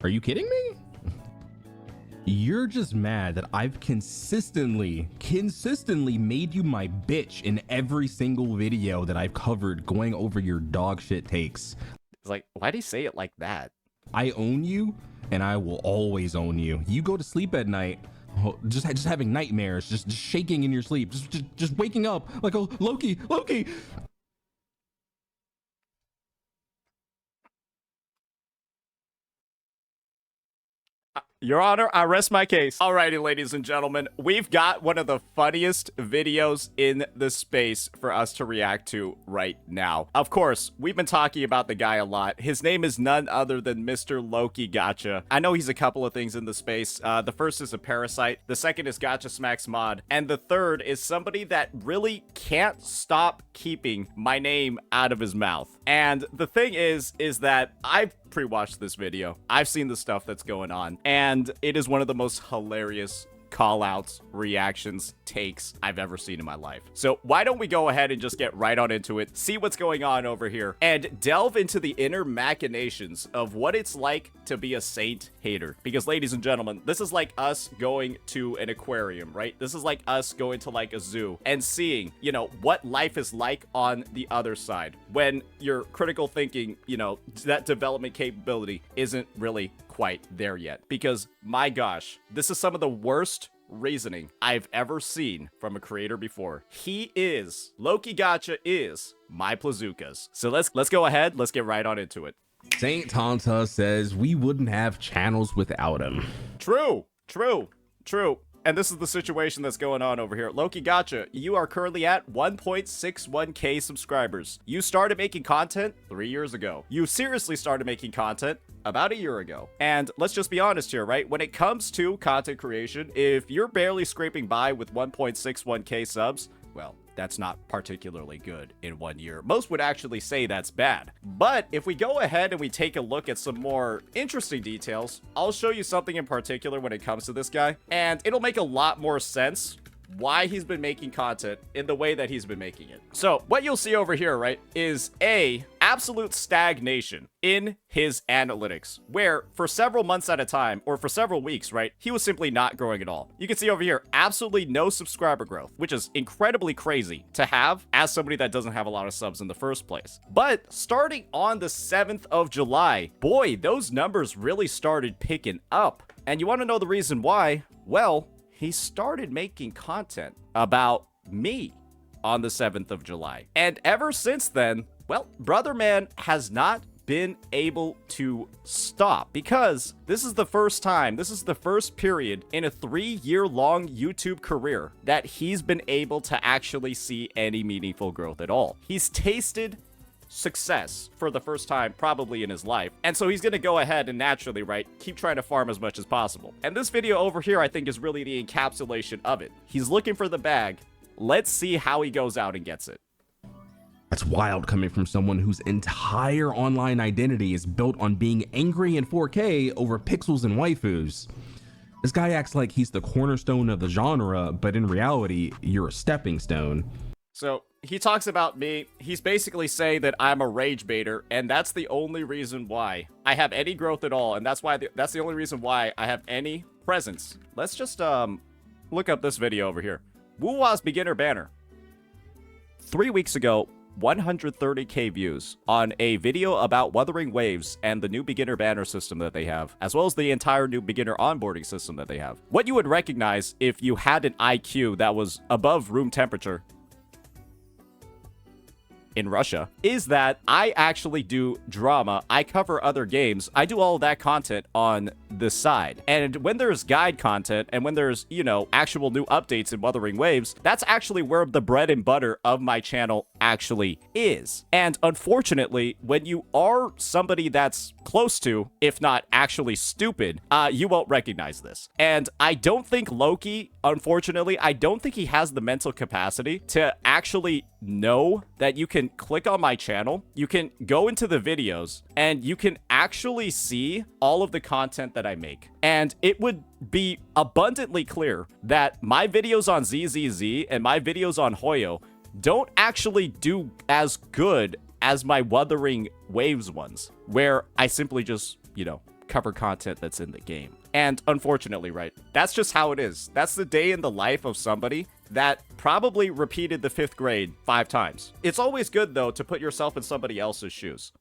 Are you kidding me? You're just mad that I've consistently made you my bitch in every single video that I've covered going over your dog shit takes. It's like, why do you say it like that? I own you, and I will always own you. You go to sleep at night, just having nightmares, just shaking in your sleep, just waking up like, oh, Loki. Your Honor, I rest my case. Alrighty, ladies and gentlemen, we've got one of the funniest videos in the space for us to react to right now. Of course, we've been talking about the guy a lot. His name is none other than Mr. Loki Gotcha. I know he's a couple of things in the space. The first is a parasite. The second is Gotcha Smacks Mod. And the third is somebody that really can't stop keeping my name out of his mouth. And the thing is that I've pre-watched this video. I've seen the stuff that's going on, and it is one of the most hilarious call-outs, reactions, takes I've ever seen in my life. So why don't we go ahead and just get right on into it, see what's going on over here, and delve into the inner machinations of what it's like to be a Saint hater. Because ladies and gentlemen, this is like us going to an aquarium, right? This is like us going to like a zoo and seeing, you know, what life is like on the other side when your critical thinking, you know, that development capability isn't really quite there yet. Because my gosh, this is some of the worst reasoning I've ever seen from a creator before. Loki Gotcha is my Plazookas. So let's go ahead, let's get right on into it. Saint Tanta says we wouldn't have channels without him. True. And this is the situation that's going on over here. Loki Gotcha, you are currently at 1.61k subscribers. You started making content 3 years ago. You seriously started making content about a year ago. And let's just be honest here, right? When it comes to content creation, if you're barely scraping by with 1.61k subs, well, that's not particularly good in 1 year. Most would actually say that's bad. But if we go ahead and we take a look at some more interesting details, I'll show you something in particular when it comes to this guy, and it'll make a lot more sense why he's been making content in the way that he's been making it. So what you'll see over here, right, is a absolute stagnation in his analytics, where for several months at a time, or for several weeks, right, he was simply not growing at all. You can see over here, absolutely no subscriber growth, which is incredibly crazy to have as somebody that doesn't have a lot of subs in the first place. But starting on the 7th of July, boy, those numbers really started picking up. And you want to know the reason why? Well, he started making content about me on the 7th of July. And ever since then, well, Brother Man has not been able to stop, because this is the first time, this is the first period in a 3-year-long YouTube career that he's been able to actually see any meaningful growth at all. He's tasted success for the first time probably in his life, and so he's gonna go ahead and naturally, right, keep trying to farm as much as possible. And this video over here, I think, is really the encapsulation of it. He's looking for the bag. Let's see how he goes out and gets it. That's wild coming from someone whose entire online identity is built on being angry in 4K over pixels and waifus. This guy acts like he's the cornerstone of the genre, but in reality, you're a stepping stone. So he talks about me. He's basically saying that I'm a rage baiter, and that's the only reason why I have any growth at all, and that's the only reason why I have any presence. Let's just look up this video over here. Woowa's beginner banner. 3 weeks ago, 130k views on a video about Wuthering Waves and the new beginner banner system that they have, as well as the entire new beginner onboarding system that they have. What you would recognize if you had an IQ that was above room temperature in Russia is that I actually do drama. I cover other games. I do all of that content on the side. And when there's guide content and when there's, you know, actual new updates in Wuthering Waves, that's actually where the bread and butter of my channel actually is. And unfortunately, when you are somebody that's close to, if not actually stupid, you won't recognize this. And I don't think Loki, unfortunately, I don't think he has the mental capacity to actually know that you can click on my channel, you can go into the videos, and you can actually see all of the content that I make. And it would be abundantly clear that my videos on ZZZ and my videos on Hoyo don't actually do as good as my Wuthering Waves ones, where I simply just, you know, cover content that's in the game. And unfortunately, right, that's just how it is. That's the day in the life of somebody that probably repeated the 5th grade 5 times. It's always good, though, to put yourself in somebody else's shoes.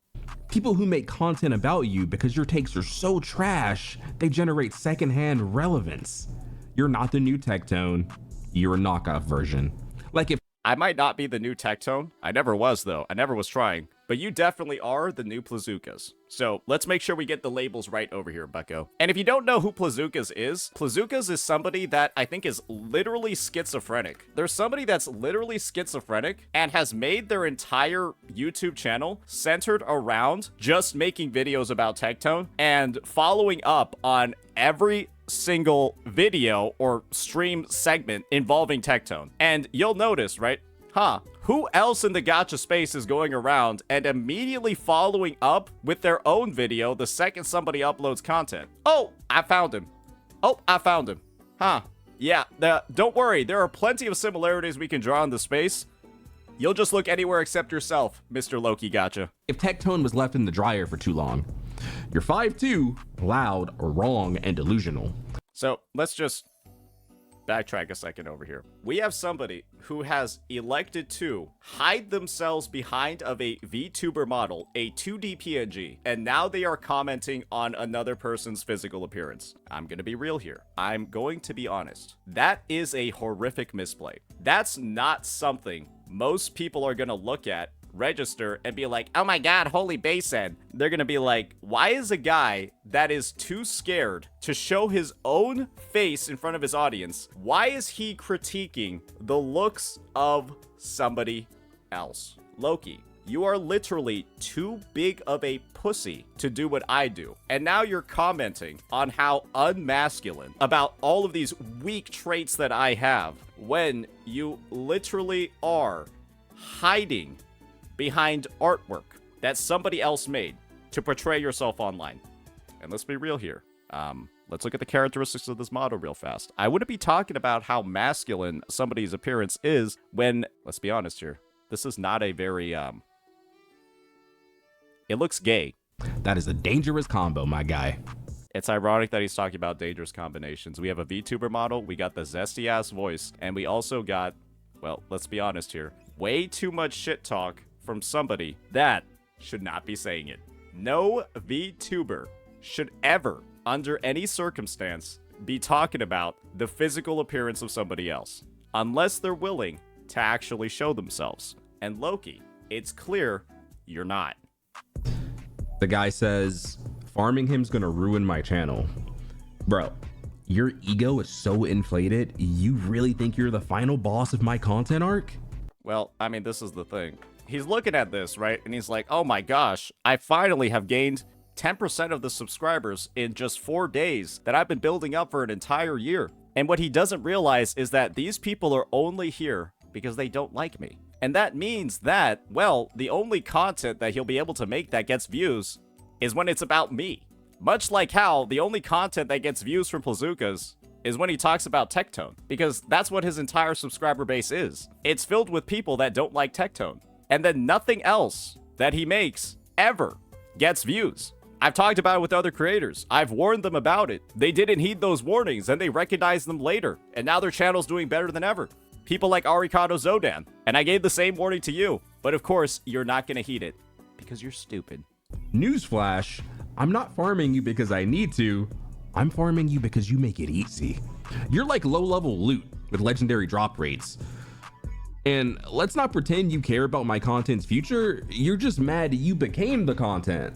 People who make content about you because your takes are so trash, they generate secondhand relevance. You're not the new Tectone, you're a knockoff version. Like if I might not be the new Tectone. I never was, though. I never was trying. But you definitely are the new Plazookas. So let's make sure we get the labels right over here, bucko. And if you don't know who Plazookas is somebody that I think is literally schizophrenic. There's somebody that's literally schizophrenic and has made their entire YouTube channel centered around just making videos about Tectone and following up on every single video or stream segment involving Tectone. And you'll notice, right? Who else in the gacha space is going around and immediately following up with their own video the second somebody uploads content? Oh, I found him. Yeah, don't worry. There are plenty of similarities we can draw in the space. You'll just look anywhere except yourself, Mr. Loki Gacha. If Tectone was left in the dryer for too long, you're 5'2", loud, wrong, and delusional. So let's just backtrack a second over here. We have somebody who has elected to hide themselves behind of a VTuber model, a 2D PNG, and now they are commenting on another person's physical appearance. I'm gonna be real here. I'm going to be honest. That is a horrific misplay. That's not something most people are gonna look at, register, and be like, oh my god, holy basin. They're gonna be like, why is a guy that is too scared to show his own face in front of his audience, why is he critiquing the looks of somebody else? Loki, you are literally too big of a pussy to do what I do. And now you're commenting on how unmasculine about all of these weak traits that I have when you literally are hiding behind artwork that somebody else made to portray yourself online. And let's be real here. Let's look at the characteristics of this model real fast. I wouldn't be talking about how masculine somebody's appearance is when, let's be honest here, this is not a very, it looks gay. That is a dangerous combo, my guy. It's ironic that he's talking about dangerous combinations. We have a VTuber model, we got the zesty-ass voice, and we also got, well, let's be honest here, way too much shit talk from somebody that should not be saying it. No VTuber should ever, under any circumstance, be talking about the physical appearance of somebody else, unless they're willing to actually show themselves. And Loki, it's clear you're not. The guy says, farming him's gonna ruin my channel. Bro, your ego is so inflated, you really think you're the final boss of my content arc? Well, I mean, this is the thing. He's looking at this, right? And he's like, oh my gosh, I finally have gained 10% of the subscribers in just 4 days that I've been building up for an entire year. And what he doesn't realize is that these people are only here because they don't like me. And that means that, well, the only content that he'll be able to make that gets views is when it's about me. Much like how the only content that gets views from Plazookas is when he talks about Tectone, because that's what his entire subscriber base is. It's filled with people that don't like Tectone. And then nothing else that he makes ever gets views. I've talked about it with other creators. I've warned them about it. They didn't heed those warnings and they recognized them later. And now their channel's doing better than ever. People like Arikado Zodan. And I gave the same warning to you. But of course, you're not gonna heed it because you're stupid. Newsflash, I'm not farming you because I need to. I'm farming you because you make it easy. You're like low-level loot with legendary drop rates. And let's not pretend you care about my content's future. You're just mad you became the content.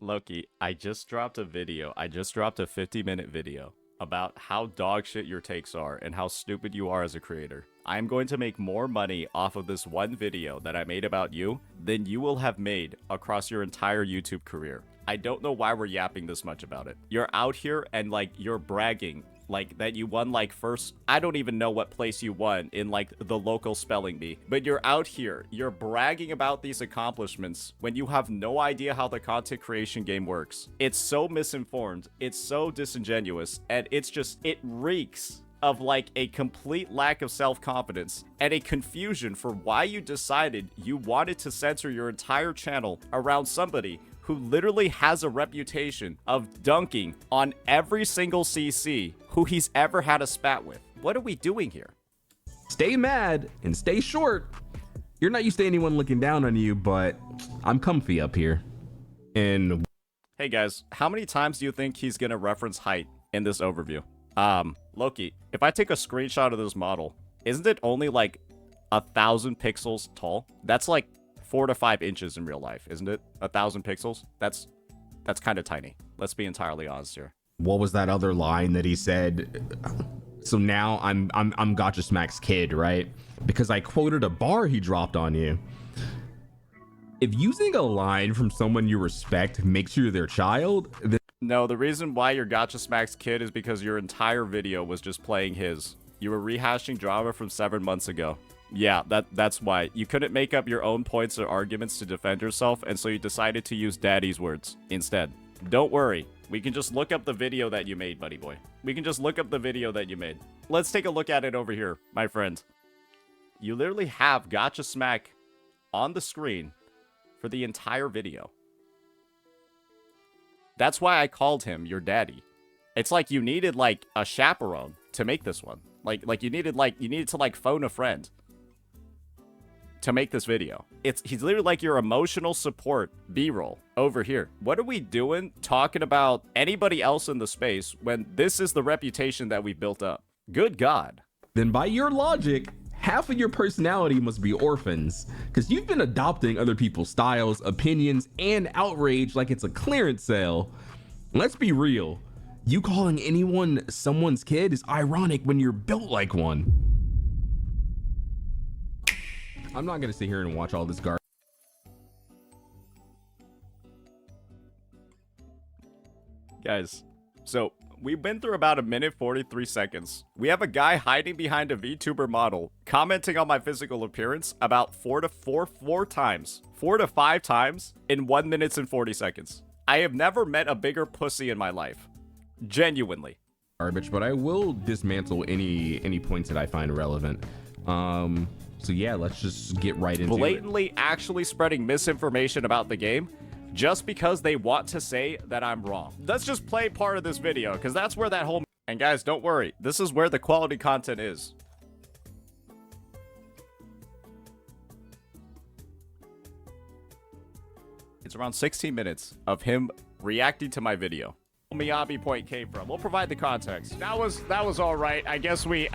Loki, I just dropped a video. I just dropped a 50-minute video about how dog shit your takes are and how stupid you are as a creator. I'm going to make more money off of this one video that I made about you than you will have made across your entire YouTube career. I don't know why we're yapping this much about it. You're out here and like you're bragging like that you won like first, I don't even know what place you won in like the local spelling bee, but you're out here, you're bragging about these accomplishments when you have no idea how the content creation game works. It's so misinformed, it's so disingenuous, and it's just, it reeks of like a complete lack of self-confidence and a confusion for why you decided you wanted to censor your entire channel around somebody who literally has a reputation of dunking on every single CC who he's ever had a spat with. What are we doing here? Stay mad and stay short. You're not used to anyone looking down on you, but I'm comfy up here. And hey guys, how many times do you think he's gonna reference height in this overview? Loki, if I take a screenshot of this model, isn't it only like 1,000 pixels tall? That's like 4 to 5 inches in real life, isn't it? 1,000 pixels? That's kind of tiny. Let's be entirely honest here. what was that other line that he said? So now I'm Gotcha Smack's kid, right? Because I quoted a bar he dropped on you. If using a line from someone you respect makes you their child, then no, the reason why you're Gotcha Smack's kid is because your entire video was just playing his. You were rehashing drama from 7 months ago. Yeah, that's why. You couldn't make up your own points or arguments to defend yourself, and so you decided to use daddy's words instead. Don't worry. We can just look up the video that you made, buddy boy. We can just look up the video that you made. Let's take a look at it over here, my friend. You literally have Gotcha Smack on the screen for the entire video. That's why I called him your daddy. It's like you needed like a chaperone to make this one. Like you needed to phone a friend to make this video. He's literally like your emotional support B-roll over here. What are we doing talking about anybody else in the space when this is the reputation that we built up? Good God. then by your logic, half of your personality must be orphans, because you've been adopting other people's styles, opinions, and outrage like it's a clearance sale. Let's be real. You calling anyone someone's kid is ironic when you're built like one. I'm not gonna sit here and watch all this garbage. Guys, so we've been through about 1:43. We have a guy hiding behind a VTuber model commenting on my physical appearance about 4 to 5 times in 1:40. I have never met a bigger pussy in my life. Genuinely. Garbage, but I will dismantle any points that I find relevant. So yeah, let's just get right into it. Blatantly actually spreading misinformation about the game just because they want to say that I'm wrong. Let's just play part of this video because that's where that whole... And guys, don't worry. This is where the quality content is. It's around 16 minutes of him reacting to my video. Miyabi point came from. We'll provide the context. That was all right. I guess we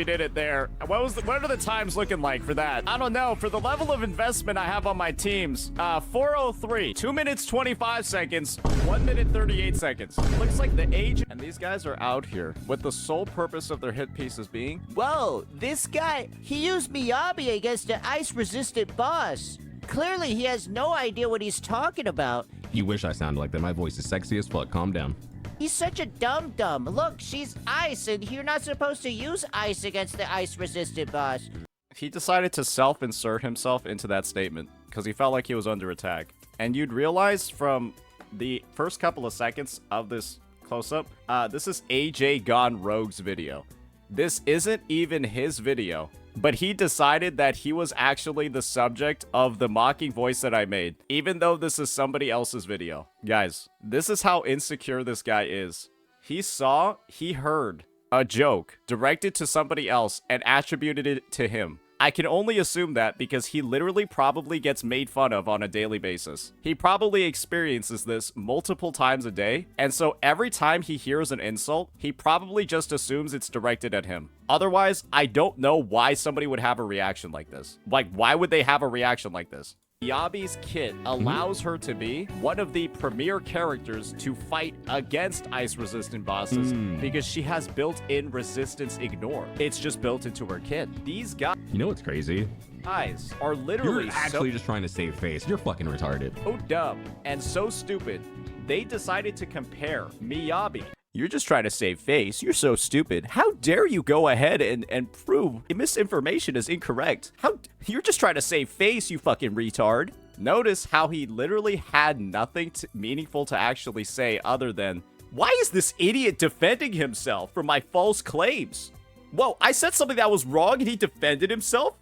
did it there. What are the times looking like for that? I don't know. For the level of investment I have on my teams, 4:03, 2 minutes 25 seconds, 1 minute 38 seconds. Looks like the age. And these guys are out here with the sole purpose of their hit pieces being, whoa, this guy, he used Miyabi against an ice-resistant boss. Clearly, he has no idea what he's talking about. You wish I sounded like that. My voice is sexy as fuck. Calm down. He's such a dum-dum. Look, she's ice, and you're not supposed to use ice against the ice-resistant boss. he decided to self-insert himself into that statement because he felt like he was under attack. And you'd realize from the first couple of seconds of this close-up, this is AJ Gone Rogue's video. This isn't even his video, but he decided that he was actually the subject of the mocking voice that I made, even though this is somebody else's video. Guys, this is how insecure this guy is. He heard a joke directed to somebody else and attributed it to him. I can only assume that because he literally probably gets made fun of on a daily basis. He probably experiences this multiple times a day, and so every time he hears an insult, he probably just assumes it's directed at him. Otherwise, I don't know why somebody would have a reaction like this. Like, why would they have a reaction like this? Miyabi's kit allows her to be one of the premier characters to fight against ice-resistant bosses because she has built-in resistance ignore. It's just built into her kit. These guys... You know what's crazy? Guys are literally You're actually just trying to save face. You're fucking retarded. so dumb and so stupid. They decided to compare Miyabi. You're just trying to save face. You're so stupid. How dare you go ahead and prove misinformation is incorrect? You're just trying to save face, you fucking retard. Notice how he literally had nothing meaningful to actually say other than, why is this idiot defending himself for my false claims? Whoa, I said something that was wrong and he defended himself?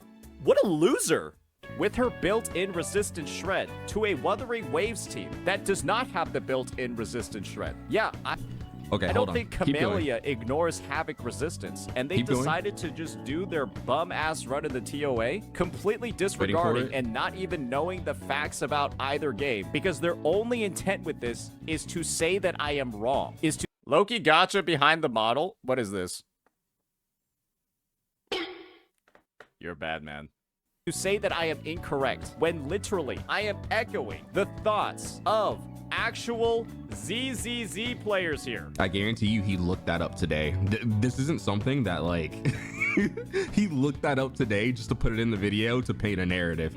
What a loser. with her built-in resistance shred to a Wuthering Waves team that does not have the built-in resistance shred. Yeah, Okay, I hold don't on. think Keep going. Camellia ignores Havoc resistance, and they Keep going. decided to just do their bum-ass run in the TOA, completely disregarding it. and not even knowing the facts about either game, because their only intent with this is to say that I am wrong. Loki gotcha behind the model? What is this? You're a bad man. To say that I am incorrect, when literally I am echoing the thoughts of actual ZZZ players here. I guarantee you he looked that up today. This isn't something that, like, he looked that up today just to put it in the video to paint a narrative.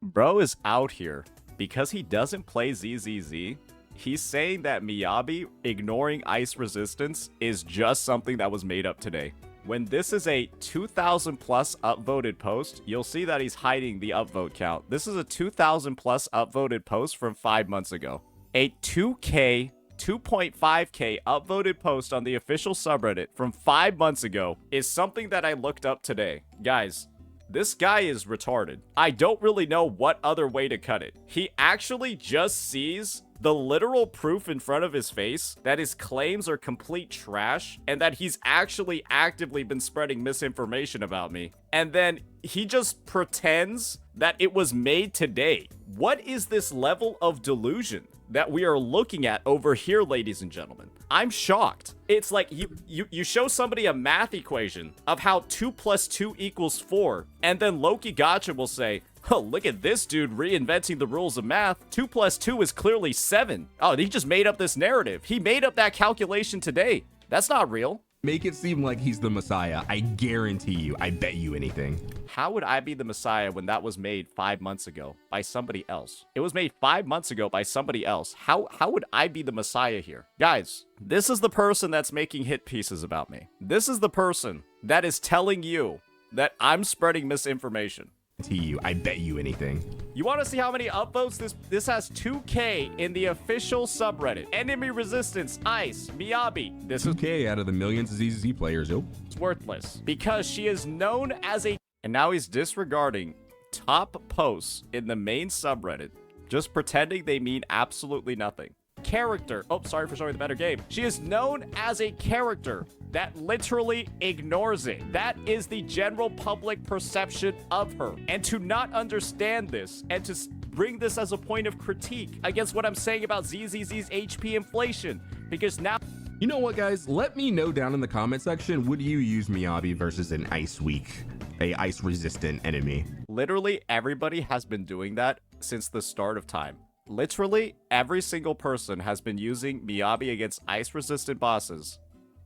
Bro is out here because he doesn't play ZZZ. He's saying that Miyabi ignoring ice resistance is just something that was made up today. When this is a 2,000 plus upvoted post, you'll see that he's hiding the upvote count. This is a 2,000 plus upvoted post from 5 months ago. A 2K, 2.5K upvoted post on the official subreddit from 5 months ago is something that I looked up today. Guys, this guy is retarded. I don't really know what other way to cut it. He actually just sees the literal proof in front of his face that his claims are complete trash and that he's actually actively been spreading misinformation about me. And then he just pretends that it was made today. What is this level of delusion that we are looking at over here, ladies and gentlemen? I'm shocked. It's like you show somebody a math equation of how 2 + 2 = 4, and then Loki Gotcha will say, oh, look at this dude reinventing the rules of math. 2 + 2 is clearly 7. Oh, he just made up this narrative. He made up that calculation today. That's not real. Make it seem like he's the Messiah. I guarantee you, I bet you anything. How would I be the Messiah when that was made 5 months ago by somebody else? It was made 5 months ago by somebody else. How would I be the Messiah here? Guys, this is the person that's making hit pieces about me. This is the person that is telling you that I'm spreading misinformation. To you, I bet you anything. You want to see how many upvotes? This has 2K in the official subreddit. Enemy resistance, ice, Miyabi. This is 2K out of the millions of ZZZ players, yo. worthless because she is known as a... And now he's disregarding top posts in the main subreddit, just pretending they mean absolutely nothing. Character. Oh, sorry for showing the better game. She is known as a character that literally ignores it. That is the general public perception of her. And to not understand this and to bring this as a point of critique against what I'm saying about ZZZ's HP inflation, because now... You know what, guys? Let me know down in the comment section, would you use Miyabi versus an ice weak, a ice resistant enemy? Literally everybody has been doing that since the start of time. Literally every single person has been using Miyabi against ice-resistant bosses.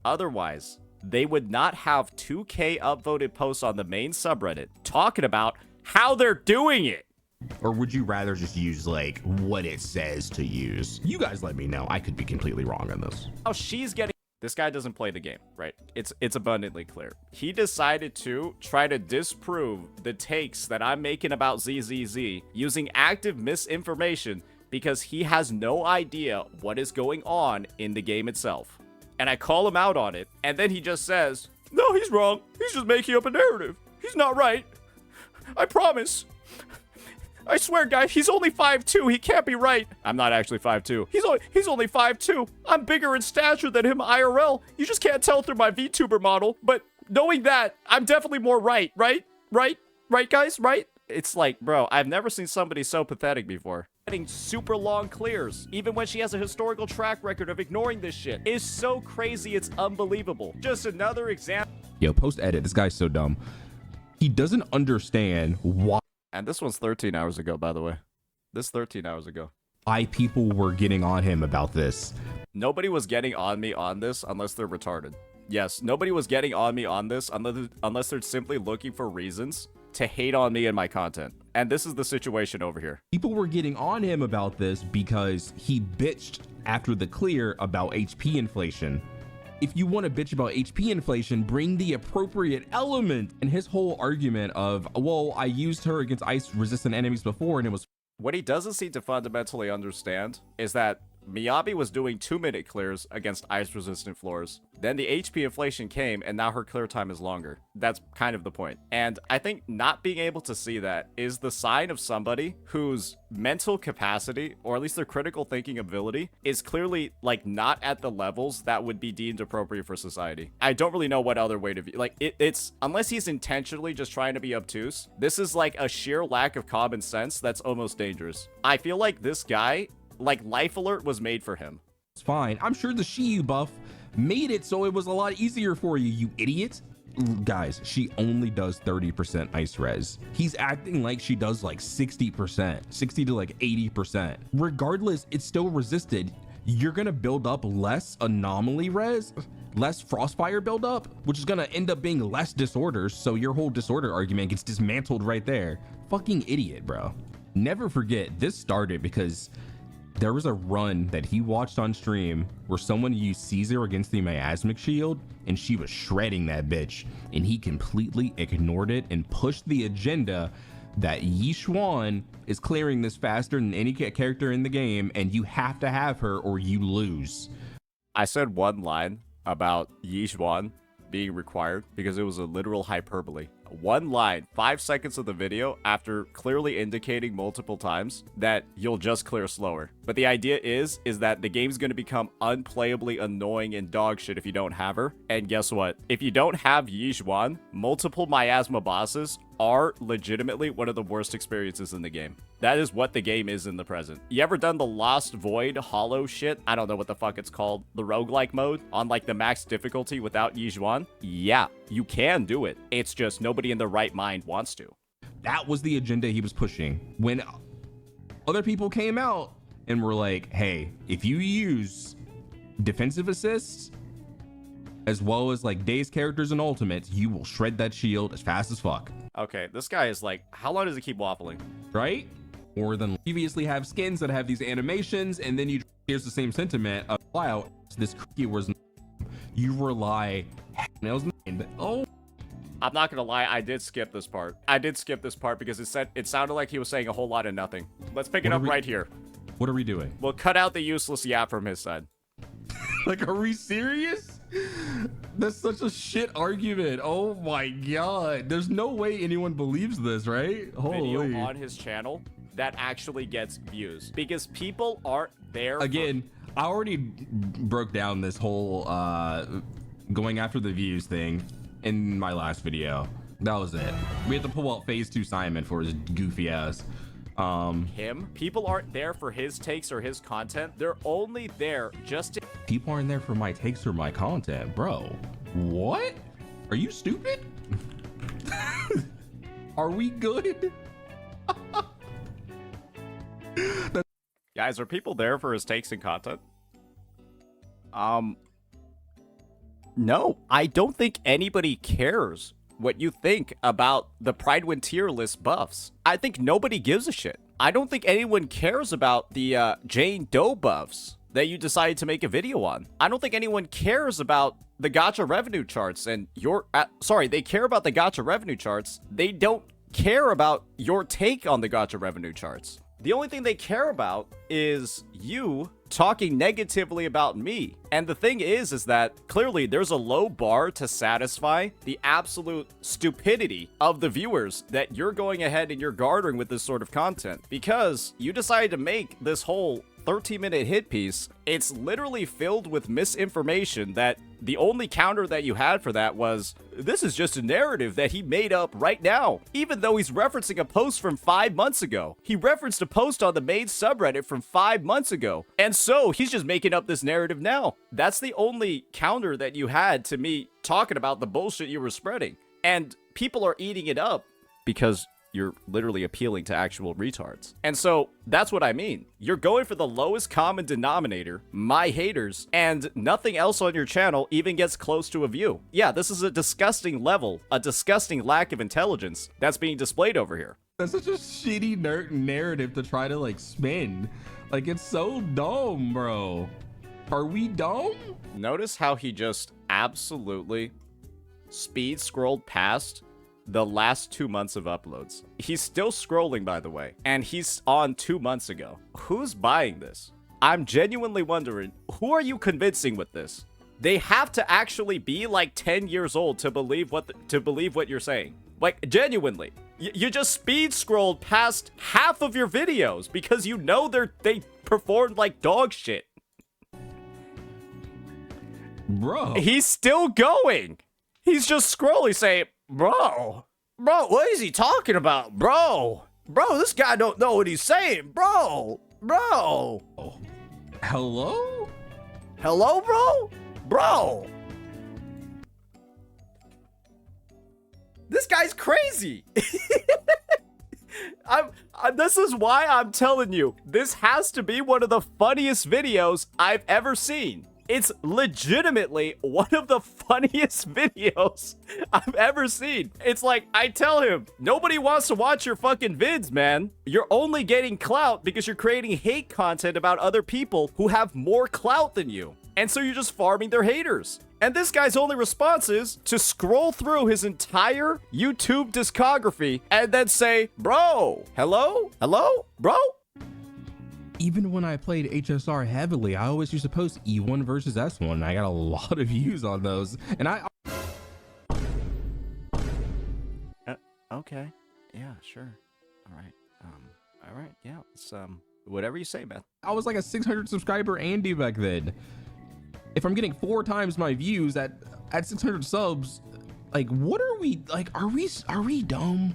Otherwise, they would not have 2K upvoted posts on the main subreddit talking about how they're doing it. Or would you rather just use, like, what it says to use? You guys let me know. I could be completely wrong on this. How she's getting... This guy doesn't play the game, right? It's abundantly clear. He decided to try to disprove the takes that I'm making about ZZZ using active misinformation because he has no idea what is going on in the game itself. And I call him out on it, and then he just says, no, he's wrong. He's just making up a narrative. He's not right. I promise. I swear, guys, he's only 5'2". He can't be right. I'm not actually 5'2". He's only 5'2". I'm bigger in stature than him IRL. You just can't tell through my VTuber model. But knowing that, I'm definitely more right, right, guys, right? It's like, bro, I've never seen somebody so pathetic before. Getting super long clears, even when she has a historical track record of ignoring this shit, is so crazy, it's unbelievable. Just another example. Yo, post edit. This guy's so dumb. He doesn't understand why And this one's 13 hours ago, by the way. This 13 hours ago. people were getting on him about this. Nobody was getting on me on this unless they're retarded. Yes, nobody was getting on me on this unless they're simply looking for reasons to hate on me and my content. And this is the situation over here. People were getting on him about this because he bitched after the clear about HP inflation. If you want to bitch about HP inflation, bring the appropriate element. And his whole argument of, well, I used her against ice resistant enemies before and it was... What he doesn't seem to fundamentally understand is that Miyabi was doing 2-minute clears against ice-resistant floors. Then the HP inflation came, and now her clear time is longer. That's kind of the point. And I think not being able to see that is the sign of somebody whose mental capacity, or at least their critical thinking ability, is clearly, like, not at the levels that would be deemed appropriate for society. I don't really know what other way to view. Like, it's unless he's intentionally just trying to be obtuse, this is like a sheer lack of common sense that's almost dangerous. I feel like this guy, like, Life Alert was made for him. It's fine. I'm sure the Shiyu buff made it so it was a lot easier for you, you idiot. Guys, she only does 30% ice res. He's acting like she does like 60%, 60 to like 80%. Regardless, it's still resisted. You're gonna build up less anomaly res, less frostfire buildup, which is gonna end up being less disorders. So your whole disorder argument gets dismantled right there. Fucking idiot, bro. Never forget, this started because there was a run that he watched on stream where someone used Caesar against the miasmic shield and she was shredding that bitch, and he completely ignored it and pushed the agenda that Yi Xuan is clearing this faster than any character in the game, and you have to have her or you lose. I said one line about Yi Xuan being required because it was a literal hyperbole. One line, 5 seconds of the video, after clearly indicating multiple times that you'll just clear slower. But the idea is that the game's going to become unplayably annoying and dog shit if you don't have her. And guess what? If you don't have Yi Xuan, multiple miasma bosses are legitimately one of the worst experiences in the game. That is what the game is in the present. You ever done the Lost Void Hollow shit? I don't know what the fuck it's called. The roguelike mode on like the max difficulty without Yi Xuan? Yeah, you can do it. It's just nobody in their right mind wants to. That was the agenda he was pushing. When other people came out and were like, hey, if you use defensive assists as well as like dazed characters and ultimates, you will shred that shield as fast as fuck. Okay, this guy is like, how long does he keep waffling? Right? Or then previously have skins that have these animations, and then you here's the same sentiment of wow, this cookie was you rely oh. I'm not gonna lie, I did skip this part. I did skip this part because it sounded like he was saying a whole lot of nothing. Let's pick it up right here. What are we doing? We'll cut out the useless yap from his side. Like, are we serious? That's such a shit argument. Oh my god. There's no way anyone believes this, right? Holy. Video on his channel that actually gets views because people aren't there. Again, I already broke down this whole going after the views thing in my last video. That was it. We had to pull out phase 2 Simon for his goofy ass. People aren't there for his takes or his content. They're only there just to... People aren't there for my takes or my content, bro. What? Are you stupid? Are we good? Guys, are people there for his takes and content? No, I don't think anybody cares what you think about the Pride Win tier list buffs. I think nobody gives a shit. I don't think anyone cares about the Jane Doe buffs that you decided to make a video on. I don't think anyone cares about the gacha revenue charts and your... sorry, they care about the gacha revenue charts. They don't care about your take on the gacha revenue charts. The only thing they care about is you talking negatively about me. And the thing is that clearly there's a low bar to satisfy the absolute stupidity of the viewers that you're going ahead and you're garnering with this sort of content. Because you decided to make this whole 13-minute hit piece, it's literally filled with misinformation that the only counter that you had for that was, this is just a narrative that he made up right now, even though he's referencing a post from 5 months ago. He referenced a post on the main subreddit from 5 months ago, and so he's just making up this narrative now. That's the only counter that you had to me talking about the bullshit you were spreading. And people are eating it up because you're literally appealing to actual retards. And so that's what I mean. You're going for the lowest common denominator, my haters, and nothing else on your channel even gets close to a view. Yeah, this is a disgusting level, a disgusting lack of intelligence that's being displayed over here. That's such a shitty narrative to try to like spin. Like, it's so dumb, bro. Are we dumb? Notice how he just absolutely speed scrolled past the last 2 months of uploads. He's still scrolling, by the way, and he's on 2 months ago. Who's buying this? I'm genuinely wondering, who are you convincing with this? They have to actually be like 10 years old to believe what you're saying. Like, genuinely. You just speed scrolled past half of your videos because you know they performed like dog shit. Bro. He's still going. He's just scrolling saying, bro, what is he talking about? Bro, this guy don't know what he's saying. Bro. Oh. Hello? Hello, bro? Bro. This guy's crazy. This is why I'm telling you, this has to be one of the funniest videos I've ever seen. It's legitimately one of the funniest videos I've ever seen. It's like, I tell him, nobody wants to watch your fucking vids, man. You're only getting clout because you're creating hate content about other people who have more clout than you. And so you're just farming their haters. And this guy's only response is to scroll through his entire YouTube discography and then say, bro, hello, bro? Even when I played HSR heavily, I always used to post E1 versus S1. And I got a lot of views on those. And Okay. Yeah, sure. All right. Yeah, it's, whatever you say, man. I was like a 600 subscriber Andy back then. If I'm getting 4 times my views at 600 subs, like, what are we, like, are we dumb?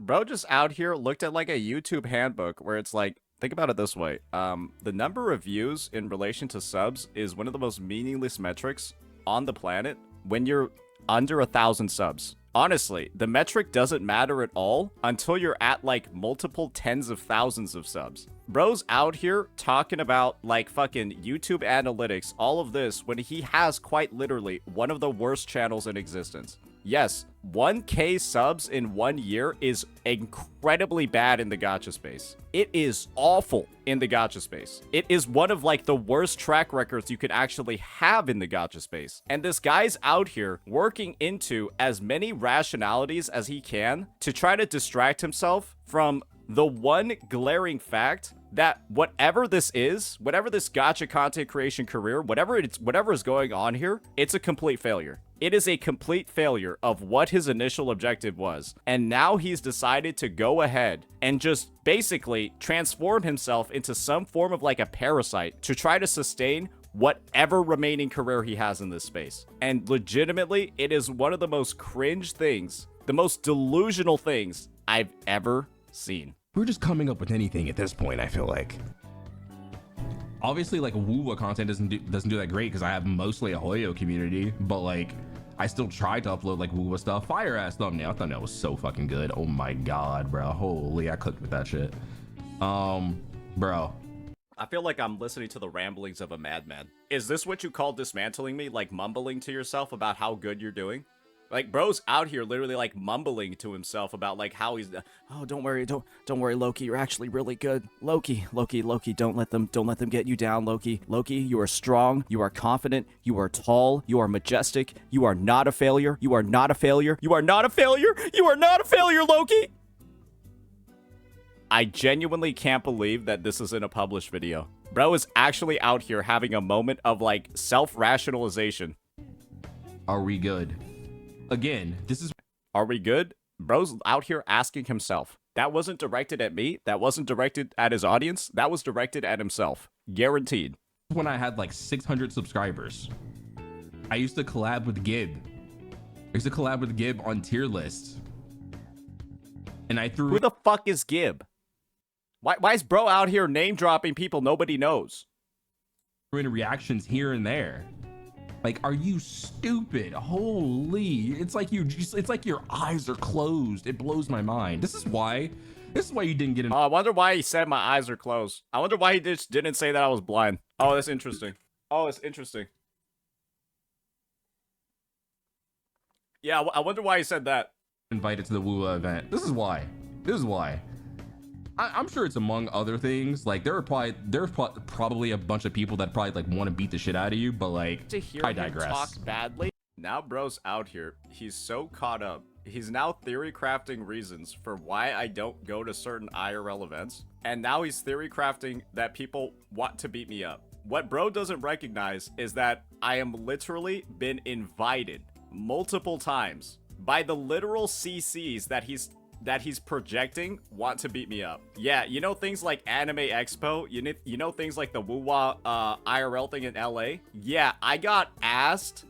Bro just out here looked at like a YouTube handbook where it's like, think about it this way. The number of views in relation to subs is one of the most meaningless metrics on the planet when you're under 1,000 subs. Honestly, the metric doesn't matter at all until you're at like multiple tens of thousands of subs. Bro's out here talking about like fucking YouTube analytics, all of this, when he has quite literally one of the worst channels in existence. Yes, 1K subs in 1 year is incredibly bad in the gacha space. It is awful in the gacha space. It is one of like the worst track records you could actually have in the gacha space. And this guy's out here working into as many rationalities as he can to try to distract himself from the one glaring fact that whatever this is, whatever this gacha content creation career, whatever is going on here, it's a complete failure. It is a complete failure of what his initial objective was. And now he's decided to go ahead and just basically transform himself into some form of like a parasite to try to sustain whatever remaining career he has in this space. And legitimately, it is one of the most cringe things, the most delusional things I've ever seen. We're just coming up with anything at this point, I feel like. Obviously, like, Wuwa content doesn't do that great because I have mostly a Hoyo community, but like, I still try to upload like Wuwa stuff. Fire ass thumbnail. I thought that was so fucking good. Oh my god, bro. Holy, I cooked with that shit. Bro. I feel like I'm listening to the ramblings of a madman. Is this what you call dismantling me? Like mumbling to yourself about how good you're doing? Like, bro's out here literally like mumbling to himself about like how he's, oh, don't worry, Loki, you're actually really good. Loki, don't let them get you down, Loki. Loki, you are strong, you are confident, you are tall, you are majestic, you are not a failure, you are not a failure, you are not a failure, you are not a failure, Loki. I genuinely can't believe that this isn't a published video. Bro is actually out here having a moment of like self-rationalization. Are we good? Again, this is... Are we good? Bro's out here asking himself. That wasn't directed at me. That wasn't directed at his audience. That was directed at himself. Guaranteed. When I had like 600 subscribers, I used to collab with Gib. On tier lists. And I threw... Who the fuck is Gib? Why is bro out here name dropping people nobody knows? In reactions here and there. Like, are you stupid? Holy, it's like your eyes are closed. It blows my mind. This is why you didn't get in. Oh, I wonder why he said my eyes are closed. I wonder why he just didn't say that I was blind. Oh, that's interesting. Yeah, I wonder why he said that. Invited to the Wula event. This is why. I'm sure it's among other things. Like, there's probably a bunch of people that probably like want to beat the shit out of you, but like, to hear I him digress. talk badly. Now bro's out here. He's so caught up. He's now theory crafting reasons for why I don't go to certain IRL events. And now he's theory crafting that people want to beat me up. What bro doesn't recognize is that I am literally been invited multiple times by the literal CCs that he's projecting want to beat me up. Yeah, you know things like Anime Expo? You know things like the Wuwa IRL thing in LA? Yeah, I got asked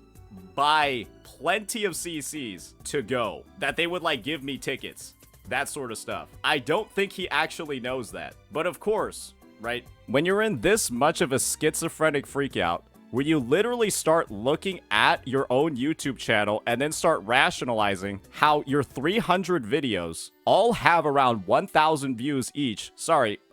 by plenty of CCs to go. That they would like give me tickets. That sort of stuff. I don't think he actually knows that. But of course, right? When you're in this much of a schizophrenic freakout, where you literally start looking at your own YouTube channel and then start rationalizing how your 300 videos all have around 1,000 views each.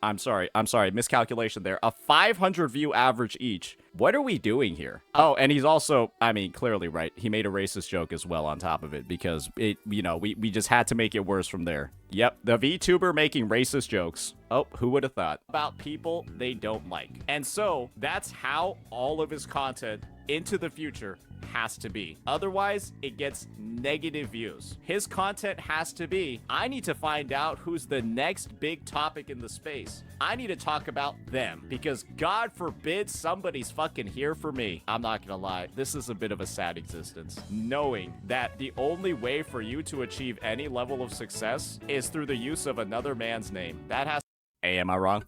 I'm sorry, miscalculation there. A 500 view average each. What are we doing here? Oh, and he's also, I mean, clearly, right? He made a racist joke as well on top of it because it, you know, we just had to make it worse from there. Yep, the VTuber making racist jokes. Oh, who would have thought? About people they don't like. And so that's how all of his content into the future has to be. Otherwise, it gets negative views. His content has to be, I need to find out who's the next big topic in the space. I need to talk about them because God forbid somebody's fucking here for me. I'm not gonna lie, this is a bit of a sad existence. Knowing that the only way for you to achieve any level of success is through the use of another man's name. That has. Hey, am I wrong?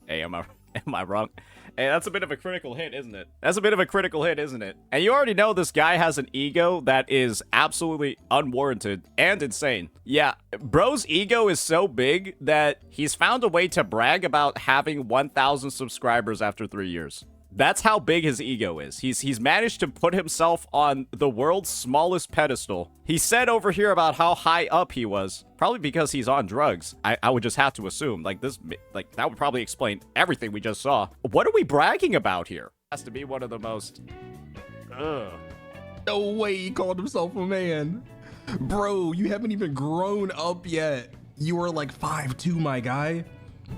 Hey, am I wrong? Hey, that's a bit of a critical hit, isn't it? That's a bit of a critical hit, isn't it? And you already know this guy has an ego that is absolutely unwarranted and insane. Yeah, bro's ego is so big that he's found a way to brag about having 1,000 subscribers after 3 years. That's how big his ego is. He's managed to put himself on the world's smallest pedestal. He said over here about how high up he was, probably because he's on drugs. I would just have to assume, like that would probably explain everything we just saw. What are we bragging about here? Has to be one of the most. Ugh. No way he called himself a man. Bro, you haven't even grown up yet. You are like 5'2", my guy.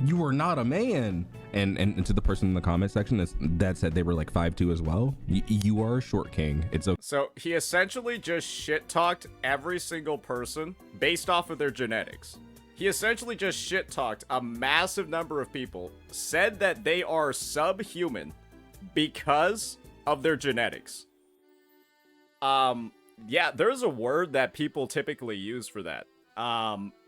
You are not a man. And to the person in the comment section that said they were like 5'2" as well, you are a short king. It's okay. So he essentially just shit-talked every single person based off of their genetics. He essentially just shit-talked a massive number of people, said that they are subhuman because of their genetics. Yeah, there's a word that people typically use for that.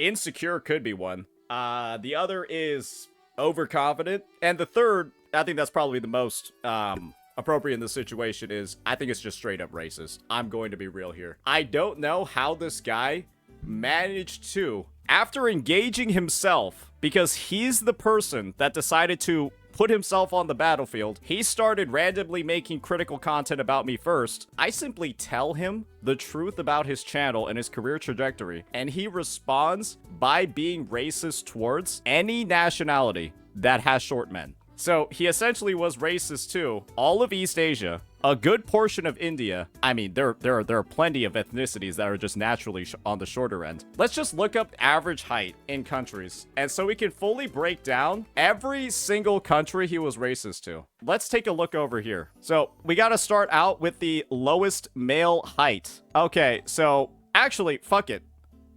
Insecure could be one. The other is overconfident, and the third, I think that's probably the most appropriate in this situation, is I think it's just straight up racist. I'm going to be real here. I don't know how this guy managed to, after engaging himself, because he's the person that decided to put himself on the battlefield, he started randomly making critical content about me first. I simply tell him the truth about his channel and his career trajectory, and he responds by being racist towards any nationality that has short men. So he essentially was racist to all of East Asia, a good portion of India. I mean, there are plenty of ethnicities that are just naturally on the shorter end. Let's just look up average height in countries, and so we can fully break down every single country he was racist to. Let's take a look over here. So we got to start out with the lowest male height. Okay, so actually, fuck it.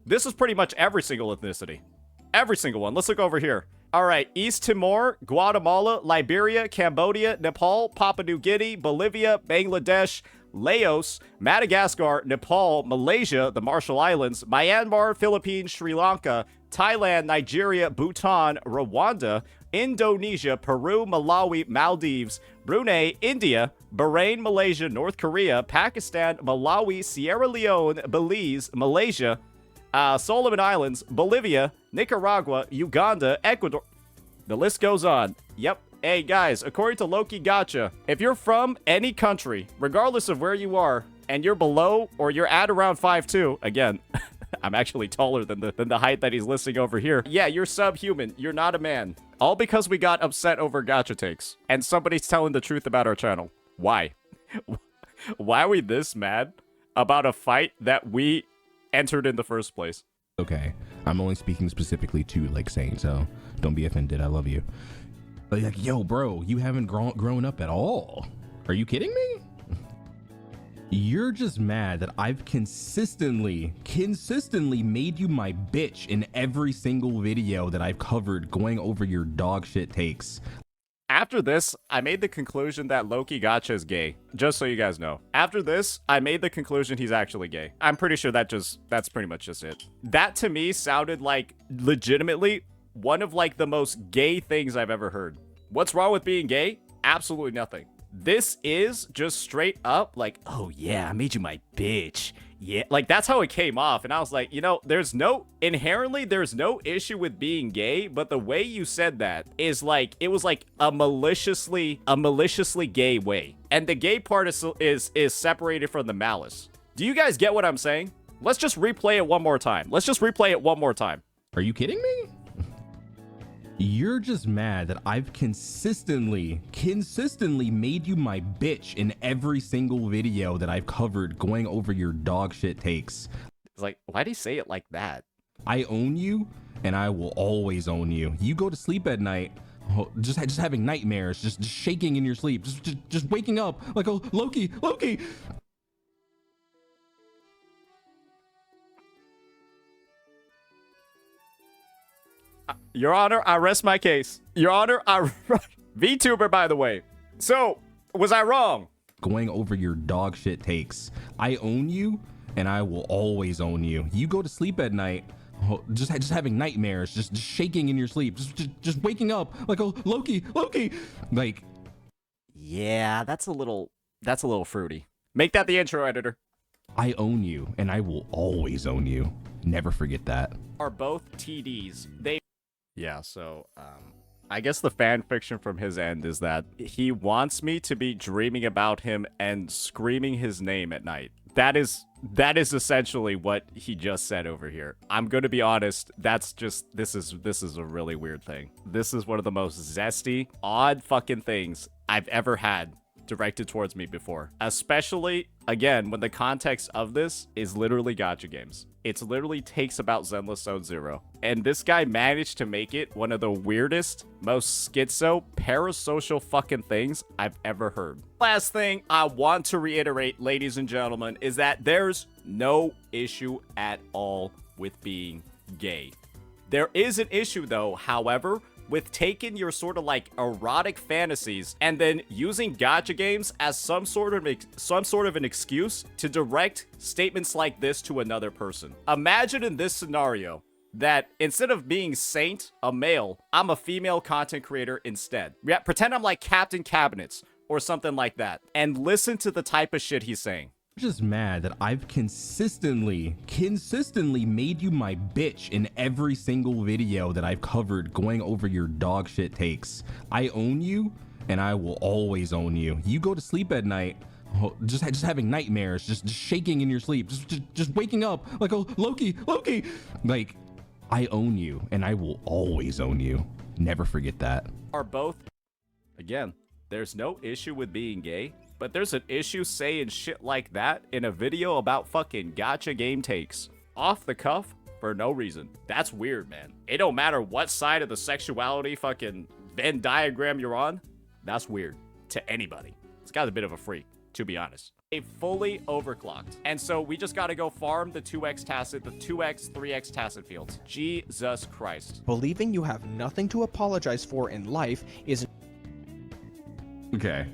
This is pretty much every single ethnicity. Every single one. Let's look over here. All right, East Timor, Guatemala, Liberia, Cambodia, Nepal, Papua New Guinea, Bolivia, Bangladesh, Laos, Madagascar, Nepal, Malaysia, the Marshall Islands, Myanmar, Philippines, Sri Lanka, Thailand, Nigeria, Bhutan, Rwanda, Indonesia, Peru, Malawi, Maldives, Brunei, India, Bahrain, Malaysia, North Korea, Pakistan, Malawi, Sierra Leone, Belize, Malaysia, Solomon Islands, Bolivia, Nicaragua, Uganda, Ecuador. The list goes on. Yep. Hey, guys, according to Loki Gotcha, if you're from any country, regardless of where you are, and you're below or you're at around 5'2", again, I'm actually taller than the height that he's listing over here. Yeah, you're subhuman. You're not a man. All because we got upset over gotcha takes. And somebody's telling the truth about our channel. Why? Why are we this mad about a fight that we entered in the first place? Okay, I'm only speaking specifically to like saying, so don't be offended. I love you. But like, yo, bro, you haven't grown up at all. Are you kidding me? You're just mad that I've consistently made you my bitch in every single video that I've covered going over your dog shit takes. After this, I made the conclusion that Loki Gotcha is gay. Just so you guys know. After this, I made the conclusion he's actually gay. I'm pretty sure that's pretty much just it. That to me sounded like legitimately one of like the most gay things I've ever heard. What's wrong with being gay? Absolutely nothing. This is just straight up like, oh yeah, I made you my bitch. Yeah, like that's how it came off. And I was like, you know, there's no issue with being gay, but the way you said that is like, it was like a maliciously gay way. And the gay part is separated from the malice. Do you guys get what I'm saying? Let's just replay it one more time. Are you kidding me? You're just mad that I've consistently made you my bitch in every single video that I've covered going over your dog shit takes. It's like, why'd he say it like that? I own you, and I will always own you. You go to sleep at night, just having nightmares, just shaking in your sleep, just waking up like, oh, Loki. Your Honor, I rest my case. Your Honor, VTuber, by the way. So, was I wrong? Going over your dog shit takes. I own you, and I will always own you. You go to sleep at night, just having nightmares, just shaking in your sleep, just waking up like, oh, Loki. Like, yeah, that's a little fruity. Make that the intro, editor. I own you, and I will always own you. Never forget that. Are both TDs. Yeah, so, I guess the fan fiction from his end is that he wants me to be dreaming about him and screaming his name at night. That is essentially what he just said over here. I'm gonna be honest, this is a really weird thing. This is one of the most zesty, odd fucking things I've ever had directed towards me before. Especially, again, when the context of this is literally gacha games. It literally takes about Zenless Zone Zero. And this guy managed to make it one of the weirdest, most schizo, parasocial fucking things I've ever heard. Last thing I want to reiterate, ladies and gentlemen, is that there's no issue at all with being gay. There is an issue though, however, with taking your sort of like erotic fantasies and then using gacha games as some sort of an excuse to direct statements like this to another person. Imagine in this scenario that instead of being Saint, a male, I'm a female content creator instead. Yeah, pretend I'm like Captain Cabinets or something like that, and listen to the type of shit he's saying. Just mad that I've consistently made you my bitch in every single video that I've covered going over your dog shit takes. I own you, and I will always own you. You go to sleep at night, just having nightmares, just shaking in your sleep, just waking up like, oh, Loki. Like, I own you, and I will always own you. Never forget that. Are both, again, there's no issue with being gay. But there's an issue saying shit like that in a video about fucking gacha game takes. Off the cuff, for no reason. That's weird, man. It don't matter what side of the sexuality fucking Venn diagram you're on. That's weird to anybody. This guy's a bit of a freak, to be honest. A fully overclocked. And so we just gotta go farm the 2x tacit, the 2x, 3x tacit fields. Jesus Christ. Believing you have nothing to apologize for in life is... Okay.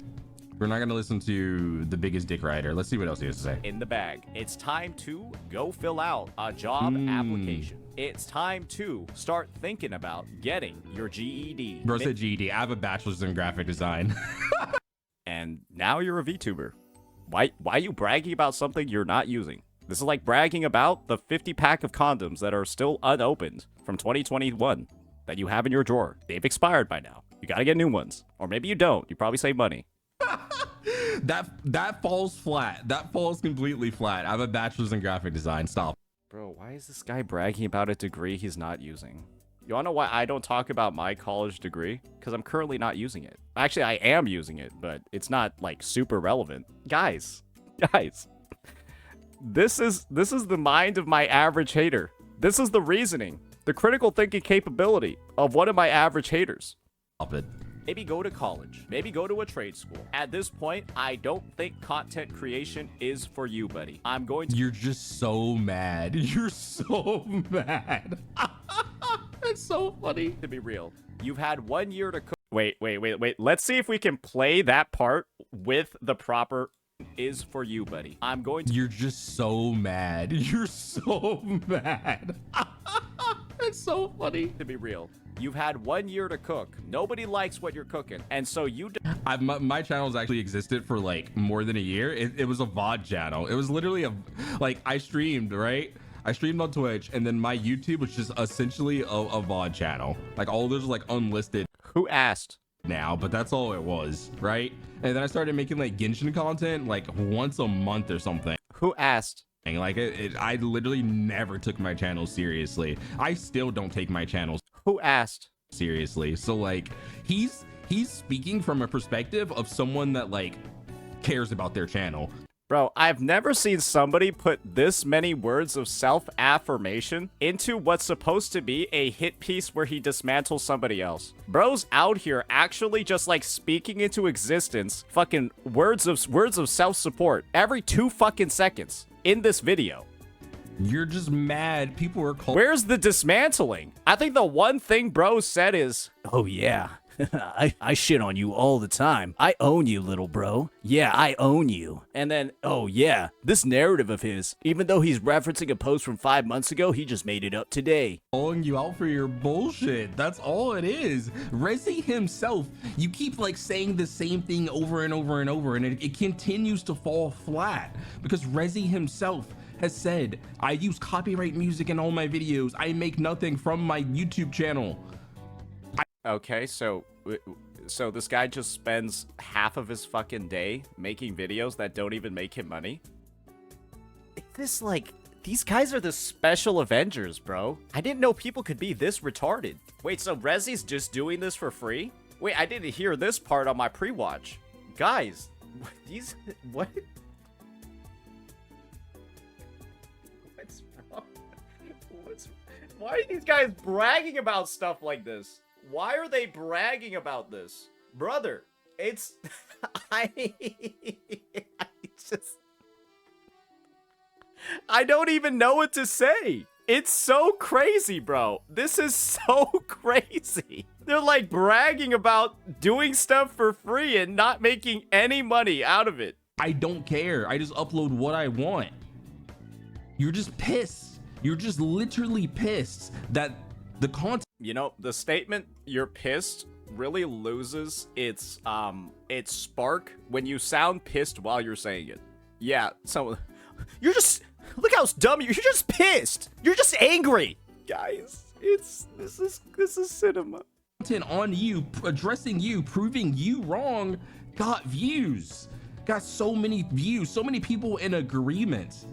We're not gonna listen to the biggest dick rider. Let's see what else he has to say. In the bag. It's time to go fill out a job application. It's time to start thinking about getting your GED. Bro said GED. I have a bachelor's in graphic design. And now you're a VTuber. Why are you bragging about something you're not using? This is like bragging about the 50 pack of condoms that are still unopened from 2021 that you have in your drawer. They've expired by now. You gotta get new ones. Or maybe you don't. You probably save money. That falls flat. That falls completely flat. I have a bachelor's in graphic design. Stop. Bro, why is this guy bragging about a degree he's not using? You wanna know why I don't talk about my college degree? Because I'm currently not using it. Actually, I am using it, but it's not like super relevant. Guys. This is the mind of my average hater. This is the reasoning, the critical thinking capability of one of my average haters. Stop it. maybe go to college, maybe go to a trade school. At this point, I don't think content creation is for you, buddy. I'm going to— You're just so mad. You're so mad. That's so funny. To be real, you've had 1 year to cook. Wait. Let's see if we can play that part with the proper is for you, buddy. I'm going to— You're just so mad. You're so mad. That's so funny. To be real, you've had 1 year to cook. Nobody likes what you're cooking. And so you— my channel's actually existed for like more than a year. It was a VOD channel. It was literally I streamed, right? I streamed on Twitch, and then my YouTube was just essentially a VOD channel. Like all those like unlisted Who asked? now, but that's all it was, right? And then I started making like Genshin content like once a month or something. Who asked? Like I literally never took my channel seriously. I still don't take my channels Who asked? seriously. So like he's speaking from a perspective of someone that like cares about their channel. Bro, I've never seen somebody put this many words of self-affirmation into what's supposed to be a hit piece where he dismantles somebody else. Bro's out here actually just like speaking into existence fucking words of self-support every 2 fucking seconds in this video. You're just mad. People are calling. Where's the dismantling? I think the one thing bro said is, "Oh yeah, I shit on you all the time. I own you, little bro. Yeah, I own you." And then, "Oh yeah, this narrative of his, even though he's referencing a post from 5 months ago, he just made it up today." Calling you out for your bullshit. That's all it is. Rezi himself, you keep like saying the same thing over and over and over, and it continues to fall flat because Rezi himself has said, I use copyright music in all my videos. I make nothing from my YouTube channel. Okay, so this guy just spends half of his fucking day making videos that don't even make him money? This like, these guys are the special Avengers, bro. I didn't know people could be this retarded. Wait, so Rezi's just doing this for free? Wait, I didn't hear this part on my pre-watch. Guys, what? What's wrong? Why are these guys bragging about stuff like this? Why are they bragging about this? Brother, it's... I don't even know what to say. It's so crazy, bro. This is so crazy. They're like bragging about doing stuff for free and not making any money out of it. I don't care. I just upload what I want. You're just pissed. You're just literally pissed that the content. You know, the statement "you're pissed" really loses its spark when you sound pissed while you're saying it. Yeah, so you're just, look how dumb you're just pissed. You're just angry. Guys, this is cinema. Content on you, addressing you, proving you wrong, got views. Got so many views, so many people in agreement.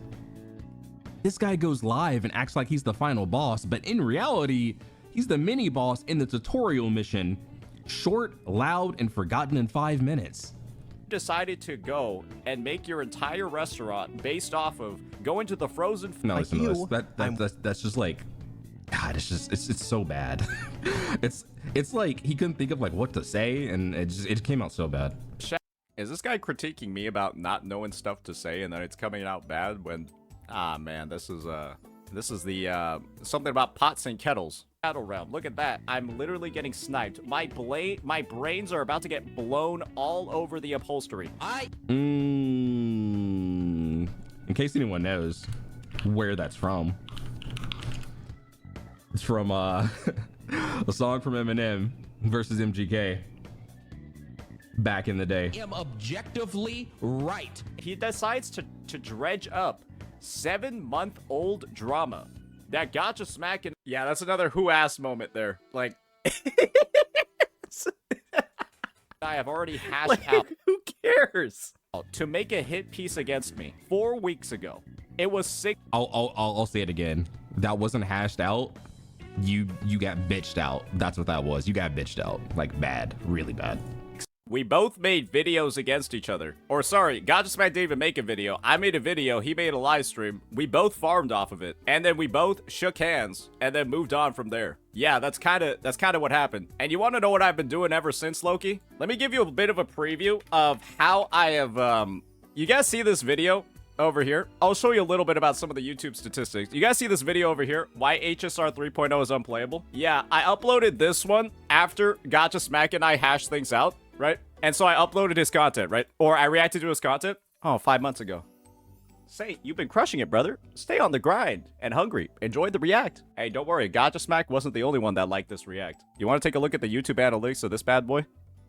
This guy goes live and acts like he's the final boss, but in reality, he's the mini boss in the tutorial mission. Short, loud, and forgotten in 5 minutes. Decided to go and make your entire restaurant based off of going to the frozen. No, Like listen to you, that's just like, God, it's so bad. it's like he couldn't think of like what to say, and it came out so bad. Is this guy critiquing me about not knowing stuff to say and then it's coming out bad when, ah man, this is the something about pots and kettles. Battle round, look at that. I'm literally getting sniped. My brains are about to get blown all over the upholstery. In case anyone knows where that's from, it's from a song from Eminem versus MGK back in the day. I am objectively right. He decides to dredge up 7-month-old drama that gotcha smacking. Yeah, that's another who asked moment there. Like, I have already hashed out. Who cares? To make a hit piece against me 4 weeks ago. It was 6. I'll say it again. That wasn't hashed out. You got bitched out. That's what that was. You got bitched out. Like bad, really bad. We both made videos against each other. Or sorry, Gotcha didn't even make a video. I made a video, he made a live stream. We both farmed off of it. And then we both shook hands and then moved on from there. Yeah, that's kind of what happened. And you want to know what I've been doing ever since, Loki? Let me give you a bit of a preview of how I have, you guys see this video over here? I'll show you a little bit about some of the YouTube statistics. You guys see this video over here? Why HSR 3.0 is unplayable? Yeah, I uploaded this one after Gotcha Smack and I hashed things out, right? And so I uploaded his content, right? Or I reacted to his content. Oh, 5 months ago. Say, you've been crushing it, brother. Stay on the grind and hungry. Enjoy the react. Hey, don't worry. Gotcha Smack wasn't the only one that liked this react. You want to take a look at the YouTube analytics of this bad boy?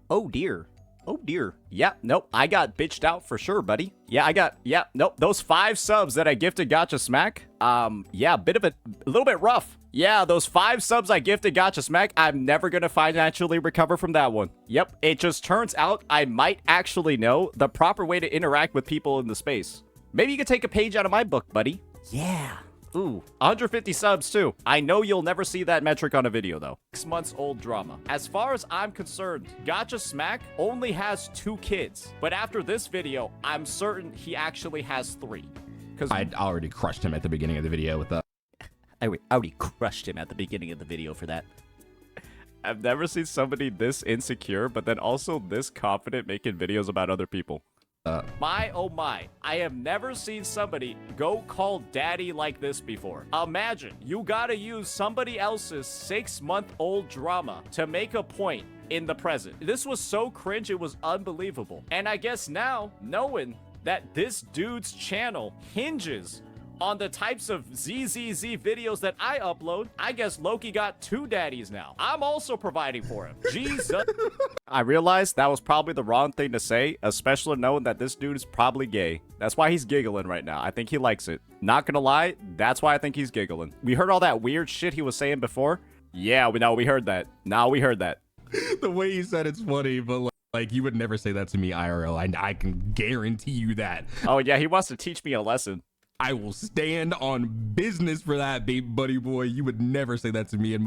Oh, dear. Oh, dear. Yeah, nope. I got bitched out for sure, buddy. Yeah, nope. Those 5 subs that I gifted Gotcha Smack, yeah, a little bit rough. Yeah, those 5 subs I gifted Gotcha Smack, I'm never gonna financially recover from that one. Yep, it just turns out I might actually know the proper way to interact with people in the space. Maybe you could take a page out of my book, buddy. Yeah. Ooh, 150 subs too. I know you'll never see that metric on a video though. 6 months old drama. As far as I'm concerned, Gotcha Smack only has 2 kids. But after this video, I'm certain he actually has 3. Because I already crushed him at the beginning of the video with the... I already crushed him at the beginning of the video for that. I've never seen somebody this insecure, but then also this confident making videos about other people. My, oh my, I have never seen somebody go call daddy like this before. Imagine, you gotta use somebody else's 6-month-old drama to make a point in the present. This was so cringe, it was unbelievable. And I guess now, knowing that this dude's channel hinges on the types of ZZZ videos that I upload, I guess Loki got 2 daddies now. I'm also providing for him. Jesus. I realized that was probably the wrong thing to say, especially knowing that this dude is probably gay. That's why he's giggling right now. I think he likes it. Not gonna lie, that's why I think he's giggling. We heard all that weird shit he was saying before. Yeah, we heard that. We heard that. The way you said it's funny, but like you would never say that to me IRL. I can guarantee you that. Oh yeah, he wants to teach me a lesson. I will stand on business for that, baby buddy boy. You would never say that to me.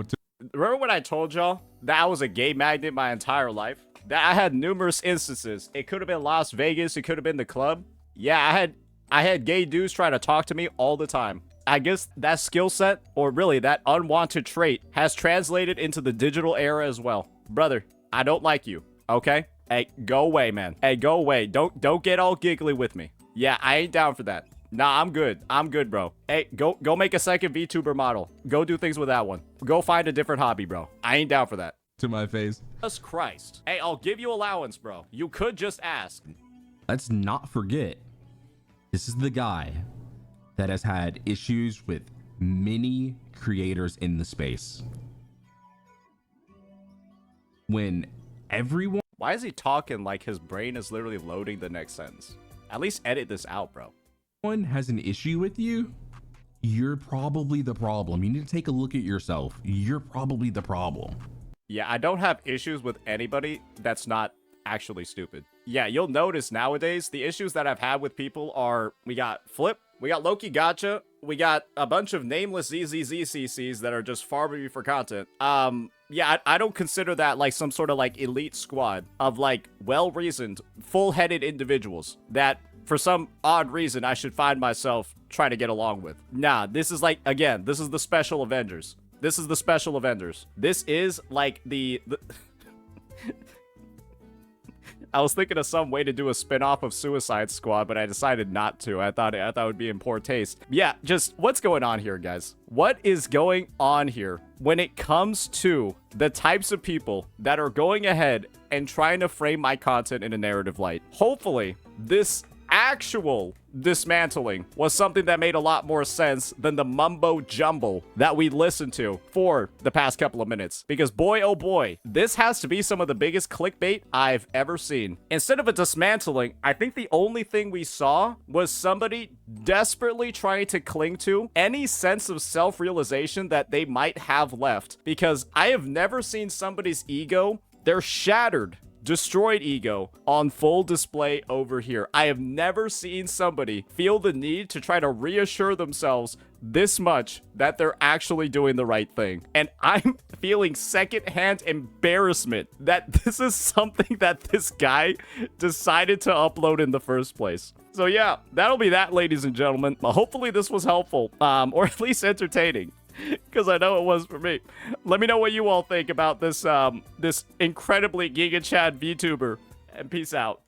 Remember when I told y'all that I was a gay magnet my entire life? That I had numerous instances. It could have been Las Vegas. It could have been the club. Yeah, I had gay dudes try to talk to me all the time. I guess that skill set, or really that unwanted trait, has translated into the digital era as well. Brother, I don't like you, okay? Hey, go away, man. Hey, go away. Don't get all giggly with me. Yeah, I ain't down for that. Nah, I'm good. I'm good, bro. Hey, go make a second VTuber model. Go do things with that one. Go find a different hobby, bro. I ain't down for that. To my face. Jesus Christ. Hey, I'll give you allowance, bro. You could just ask. Let's not forget, this is the guy that has had issues with many creators in the space. When everyone... Why is he talking like his brain is literally loading the next sentence? At least edit this out, bro. One has an issue with you, you're probably the problem. You need to take a look at yourself. You're probably the problem. Yeah, I don't have issues with anybody that's not actually stupid. Yeah, you'll notice nowadays the issues that I've had with people are, we got Flip, we got Loki Gotcha, we got a bunch of nameless ZZZCCs that are just farming me for content. Yeah, I don't consider that like some sort of like elite squad of like well-reasoned, full-headed individuals that for some odd reason I should find myself trying to get along with. Nah, this is like, again, this is the Special Avengers. This is the Special Avengers. This is like the I was thinking of some way to do a spin-off of Suicide Squad, but I decided not to. I thought it would be in poor taste. Yeah, just what's going on here, guys? What is going on here when it comes to the types of people that are going ahead and trying to frame my content in a narrative light? Hopefully, this actual dismantling was something that made a lot more sense than the mumbo jumbo that we listened to for the past couple of minutes. Because boy, oh boy, this has to be some of the biggest clickbait I've ever seen. Instead of a dismantling, I think the only thing we saw was somebody desperately trying to cling to any sense of self-realization that they might have left. Because I have never seen somebody's ego, they're shattered destroyed ego on full display over here. I have never seen somebody feel the need to try to reassure themselves this much that they're actually doing the right thing. And I'm feeling secondhand embarrassment that this is something that this guy decided to upload in the first place. So yeah, that'll be that, ladies and gentlemen. Hopefully this was helpful, or at least entertaining, because I know it was for me. Let me know what you all think about this this incredibly Giga Chad VTuber, and peace out.